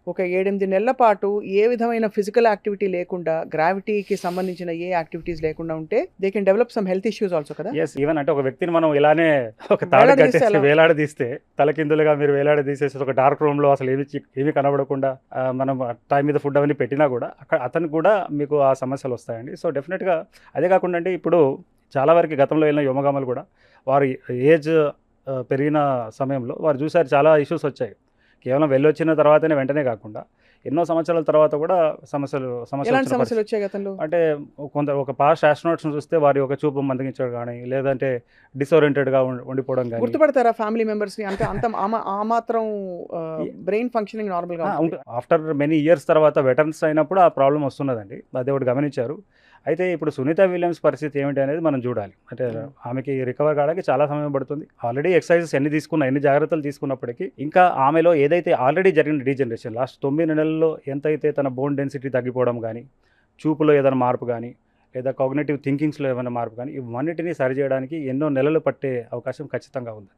ఒక 7, 8 నెలల పాటు ఏ విధమైన ఫిజికల్ యాక్టివిటీ లేకుండా, గ్రావిటీకి సంబంధించిన ఏ యాక్టివిటీస్ లేకుండా ఉంటే, they can develop some health issues also కదా! యెస్. ఈవెన్ అంటే ఒక వ్యక్తిని మనం ఇలానే ఒక తాడుకి వేలాడదీస్తే కట్టేసి ఎలా? వేలాడదీస్తే, తలకిందులుగా మీరు వేలాడదీసేసి ఒక డార్క్ రూమ్‌లో అసలు ఏమీ కనబడకుండా మనం టైం మీద ఫుడ్ అవన్నీ పెట్టినా గూడా అక్కడ అతనికి కూడా మీకు ఆ సమస్యలొస్తాయండి. సో, డెఫినిట్‌గా అదే కాకుండా అండి ఇప్పుడు చాలా వరకి గతంలో వెళ్ళిన వ్యోమగాములు గూడా వారి ఏజ్ పెరిగిన సమయంలో వారు చూసారు చాలా ఇష్యూస్ వచ్చాయి. కేవలం వెళ్ళొచ్చిన తర్వాతనే వెంటనే కాకుండా ఎన్నో సంవత్సరాల తర్వాత కూడా ఎలాంటి సమస్యలొచ్చిన పరిస్థితి. సమస్యలొచ్చాయి గతంలో? అంటే ఒక పాస్ట్ ఆస్ట్రోనాట్స్‌ని చూస్తే వారి యొక్క చూపు మందగించడం గానీ, లేదంటే డిసోరియంటెడ్‌గా ఉండిపోవడం గానీ. గుర్తుపడతారా ఫ్యామిలీ మెంబర్స్‌ని? అంటే అంత ఆ మాత్రం ఈ బ్రెయిన్ ఫంక్షనింగ్ నార్మల్‌గా ఉంటుంది. ఆఫ్టర్ మెనీ ఇయర్స్ తర్వాత వెటరన్స్ అయినప్పుడు ఆ ప్రాబ్లమ్ వస్తున్నదండి. అది ఒకటి గమనించారు. అయితే ఇప్పుడు సునీత విలియమ్స్ పరిస్థితి ఏమిటి అనేది మనం చూడాలి. అంటే ఆమెకి రికవర్ కావడానికి చాలా సమయం పడుతుంది. ఆల్రెడీ ఎక్సర్‌సైజెస్ ఎన్ని జాగ్రత్తలు తీసుకున్నప్పటికీ ఇంకా ఆమెలో ఏదైతే ఆల్రెడీ జరిగిన డీజనరేషన్ లాస్ట్ 9 నెలల్లో ఎంతైతే తన బోన్ డెన్సిటీ తగ్గిపోవడం గానీ, చూపులో ఏదైనా మార్పు గానీ, లేదా కాగ్నిటివ్ థింకింగ్స్‌లో ఏమైనా మార్పు గానీ, ఇవన్నిటిని సరిజేయడానికి ఎన్నో నెలలు పట్టే అవకాశం ఖచ్చితంగా ఉంది.